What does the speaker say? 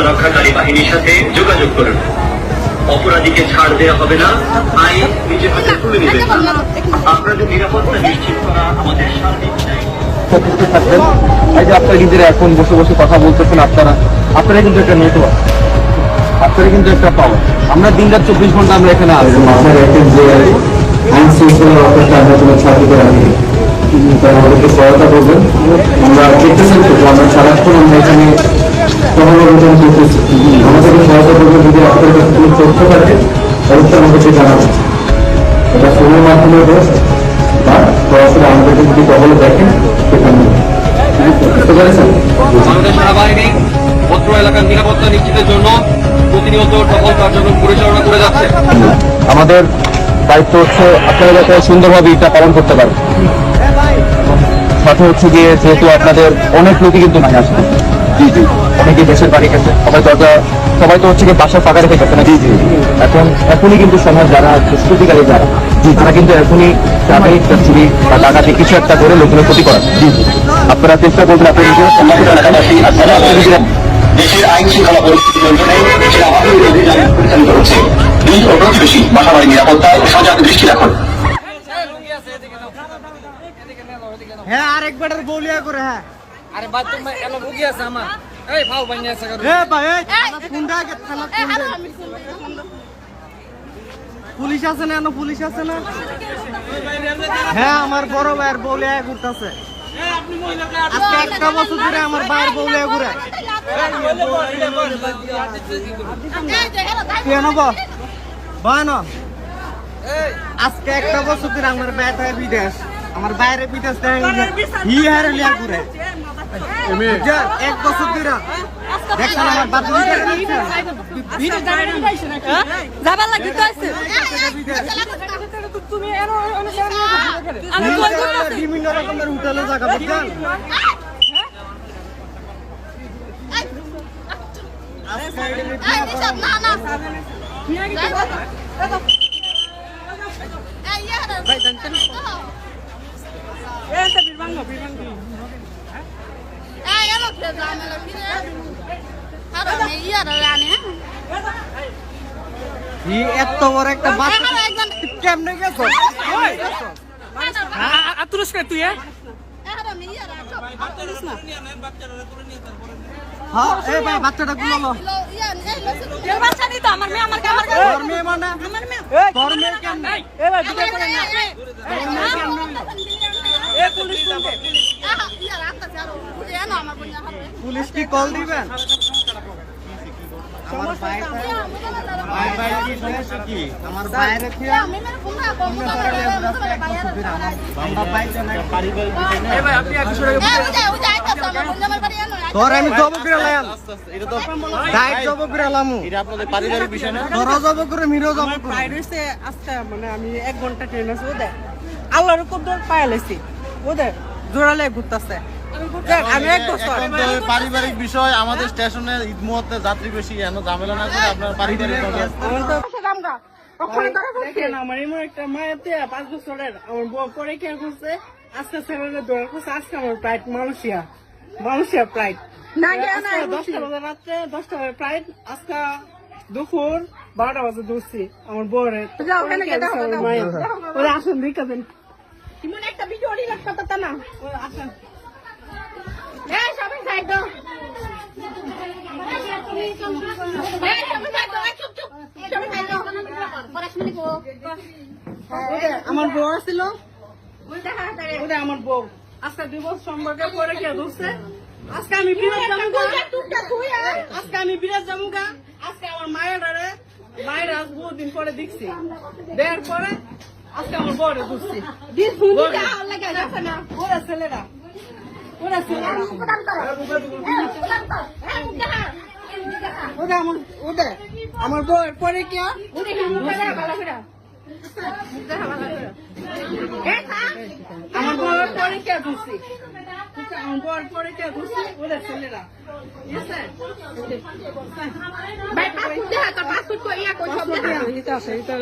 শৃঙ্খলা রক্ষাকারী বাহিনীর সাথে যোগাযোগ করুন। অপরাধীকে ছাড় দেওয়া হবে না, আইন নিজের হাতে তুলে নেবেন না। আপনাদের নিরাপত্তা নিশ্চিত করা আমাদের সার্বিক দায়িত্ব। এই যে আপনারা কিন্তু এখন বসে বসে কথা বলতেছেন, আপনারা কিন্তু একটা নেটওয়ার্ক, আপনারা কিন্তু একটা পাওয়ার। আমরা দিনরাত 24 ঘন্টা আমরা এখানে আছি। আইন শৃঙ্খলা রক্ষাকে আমরা কোনো ছাড়িতে রাখি, আমাদেরকে সহায়তা করবেন। আমরা দেখতেছেন তো আমরা সারাক্ষণ আমরা এখানে সমালোচনা করতেছি, আমাদেরকে সহায়তা করবেন। যদি আপনাদের কাছে কোনো তথ্য থাকে অবশ্যই আমাদেরকে জানাবেন, এটা ফোনের মাধ্যমে হোক বা সরাসরি আমাদেরকে যদি কখনো দেখেন সেখানে। বুঝতে পেরেছেন? বাংলাদেশ সেনাবাহিনী অত্র এলাকার নিরাপত্তা নিশ্চিতের জন্য প্রতিনিয়ত টহল কার্যক্রম পরিচালনা করে যাচ্ছে। আমাদের দায়িত্ব হচ্ছে আপনার এলাকায় সুন্দরভাবে এটা পালন করতে পারে। সাথে হচ্ছে গিয়ে যেহেতু আপনাদের অনেক লোকই কিন্তু নাই আসবে, জি জি, অনেকেই দেশের বাড়ি গেছে, সবাই তো হচ্ছে গিয়ে বাসা ফাঁকা রেখে গেছে না, জি জি। এখনই কিন্তু সমাজ যারা দুষ্কৃতিকারী যারা, জি, তারা কিন্তু এখনই চাকরি চুরি বা ডাকাতি কিছু একটা করে লোকের ক্ষতি করা। জি জি, আপনারা চেষ্টা করবেন দেশের আইন শৃঙ্খলা পরিস্থিতি নিয়ন্ত্রণে সেনাবাহিনী অভিযান পরিচালিত হচ্ছে। নিজ ও প্রতিবেশী বাসাবাড়ির নিরাপত্তায় সজাগ দৃষ্টি রাখুন। হ্যাঁ আরেকবার বলিয়া করে। হ্যাঁ আরে বাদ তুমি এলো রুগী আছে আমার, এই ভাও বানিয়ে আছে করে। এ ভাই এই কোনটা কে থানা কোনটা? পুলিশ আছে না? পুলিশ আছে না? হ্যাঁ আমার বড় ভাইয়ের বলিয়া ঘুরতেছে। আজকে একটা বছর ধরে আমার ভাইয়ের বলিয়া ঘুরে। কেন গো ভাই না, আজকে একটা বছর ধরে আমার ভাইটা বিদেশ, আমার বাইরে বিদেশ হি হারে লিয়া ঘুরে। এক বছর ধরে দেখছেন আমার বাচ্চা যাবার লাগি তো আছে তুমি এর আমি কই করতেছি বিভিন্ন রকমের হোটেলে জায়গা বুঝছেন। এত বড় একটা বাচ্চা কেমনে গেছো? তুরস্ক তুই হ্যাঁ এই ভাই বাচ্চাটা গুলো বাচ্চা দিত আমার মেয়ে আমার আমার তোর মেয়ে মানে আমার মেয়ে তোর মেয়ে কেমনে? এবার দুটো করে না এ পুলিশ কোনতে পুলিশ কি কল দিবেন? আমার বাইরে কি হয়েছে কি? আমার বাইরে কি এ ভাই আপনি একটু সরে তোর আমি জব করে লাম, এটা তো ডাইট জব করে লামু, এটা আপনাদের পারিবারিক বিষয় না? তোর জব করে মিরো জব করে। বাইরেছে আজকে মানে আমি 1 ঘন্টা ট্রেন আছে ওদের আল্লাহর কদর পাইলাইছি ওদের জোড়ালে ঘুরতেছে। আমি 1 বছর পারিবারিক বিষয়, আমাদের স্টেশনে ঈদ মুহূর্তে যাত্রী বেশি, এন ঝামেলা না করে আপনার পারিবারিক আমার তো দেখেন আমার এমন একটা মায়েতে 5 বছরের আমার বউ পরীক্ষা করছে, আজকে ছেলেদের দৌড় করছে। আজকে আমার ফ্লাইট মালয়েশিয়া ফ্লাইট না 10টা বাজে রাত্রে 10টা বাজে ফ্লাইট। আজকে দুপুর 12টা বাজে দৌড়ছি আমার বউরে। যাও এখানে দেখো মায়ের ওরা আসুন দেখাবেন ইমন একটা ভিডিও রিলাক্স করতে না ওরা আসেন। এই সবাই সাইড দাও এই সবাই সাইড দাও চুপ চুপ সবাই সাইড দাও পড়াশোনা করো। আমার বউ ছিল ওই দেখা তারে ওটা আমার বউ আজকে 2 বছর সম্পর্কে পরে কে ধরছে। আজকে আমি বিরাট জামুগা, আজকে আমি বিরাট জামুগা। আজকে আমার মায়ের আজ বহুদিন পরে দেখছি, দেওয়ার পরে আজকে আমার বউরে ধরছি। দিস ভূমিকা লাগা যাচ্ছে না ওরা ছেলেরা প্রদান করো প্রদান কর এই দেখা ওটা আমার বউয়ের পরে কে উনি মুখে দেখা ভালো করে দেখা ভালো করে এই খা আমার বউয়ের পরে কে ধরছি, আমার বউয়ের পরে কে ধরছি ওরা ছেলেরা। ভাই পাসপোর্ট দেখা তোর পাসপোর্ট কই ইয়া কই সব দেখা এটা আছে এটা